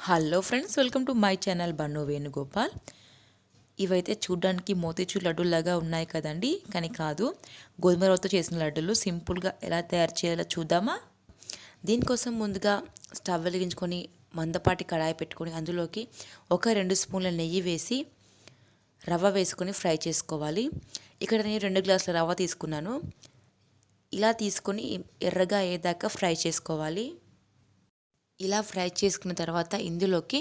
Hello friends, welcome to my channel Bannu Venugopal. ఇవైతే చూడ్డానికి మోతీచూర్ లడ్డూలాగా ఉన్నాయి కదండి, కానీ కాదు. గోధుమ రవ్వతో చేసిన లడ్డూలు సింపుల్గా ఎలా తయారు చేయాలో చూద్దామా. దీనికోసం ముందుగా స్టవ్ వెలిగించుకొని మందపాటి కడాయి పెట్టుకొని అందులోకి 1-2 స్పూన్ల నెయ్యి వేసి రవ్వ వేసుకొని ఫ్రై చేసుకోవాలి. ఇక్కడ నేను 2 గ్లాసుల రవ్వ తీసుకున్నాను. ఇలా తీసుకొని ఎర్రగా అయ్యేదాకా ఫ్రై చేసుకోవాలి. ఇలా ఫ్రై చేసుకున్న తర్వాత ఇందులోకి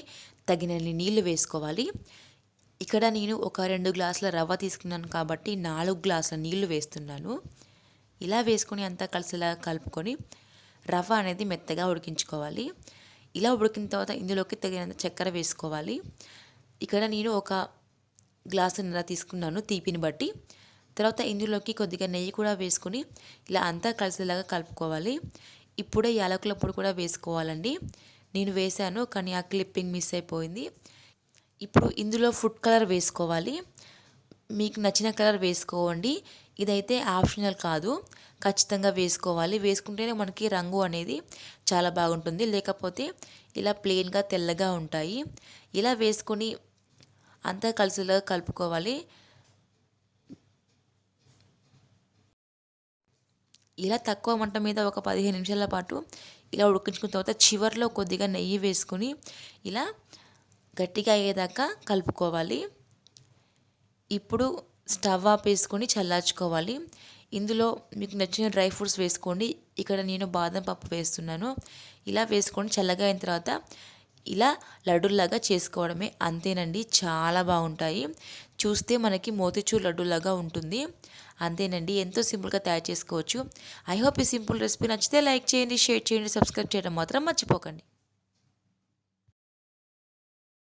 తగినన్ని నీళ్లు వేసుకోవాలి. ఇక్కడ నేను 1-2 గ్లాసుల రవ్వ తీసుకున్నాను కాబట్టి 4 గ్లాసుల నీళ్లు వేస్తున్నాను. ఇలా వేసుకొని అంతా కలిసేలా కలుపుకొని రవ్వ అనేది మెత్తగా ఉడికించుకోవాలి. ఇలా ఉడికిన తర్వాత ఇందులోకి తగినంత చక్కెర వేసుకోవాలి. ఇక్కడ నేను 1 గ్లాసున్నర తీసుకున్నాను తీపిని బట్టి. తర్వాత ఇందులోకి కొద్దిగా నెయ్యి కూడా వేసుకొని ఇలా అంతా కలిసేలాగా కలుపుకోవాలి. ఇప్పుడే యాలకుల పొడి కూడా వేసుకోవాలండి. నేను వేసాను కానీ ఆ క్లిప్పింగ్ మిస్ అయిపోయింది. ఇప్పుడు ఇందులో ఫుడ్ కలర్ వేసుకోవాలి. మీకు నచ్చిన కలర్ వేసుకోండి. ఇదైతే ఆప్షనల్ కాదు, ఖచ్చితంగా వేసుకోవాలి. వేసుకుంటేనే మనకి రంగు అనేది చాలా బాగుంటుంది, లేకపోతే ఇలా ప్లెయిన్గా తెల్లగా ఉంటాయి. ఇలా వేసుకొని అంతా కలిసేలాగా కలుపుకోవాలి. ఇలా తక్కువ మంట మీద ఒక 15 నిమిషాల పాటు ఇలా ఉడికించుకున్న తర్వాత చివరిలో కొద్దిగా నెయ్యి వేసుకొని ఇలా గట్టిగా అయ్యేదాకా కలుపుకోవాలి. ఇప్పుడు స్టవ్ ఆపేసుకొని చల్లార్చుకోవాలి. ఇందులో మీకు నచ్చిన డ్రై ఫ్రూట్స్ వేసుకోండి. ఇక్కడ నేను బాదం పప్పు వేస్తున్నాను. ఇలా వేసుకొని చల్లగా అయిన తర్వాత ఇలా లడ్డూలాగా చేసుకోవడమే, అంతేనండి. చాలా బాగుంటాయి. చూస్తే మనకి మోతీచూర్ లడ్డూలాగా ఉంటుంది. అంతేనండి, ఎంతో సింపుల్గా తయారు చేసుకోవచ్చు. ఐ హోప్ ఈ సింపుల్ రెసిపీ నచ్చితే లైక్ చేయండి, షేర్ చేయండి, సబ్స్క్రైబ్ చేయడం మాత్రం మర్చిపోకండి.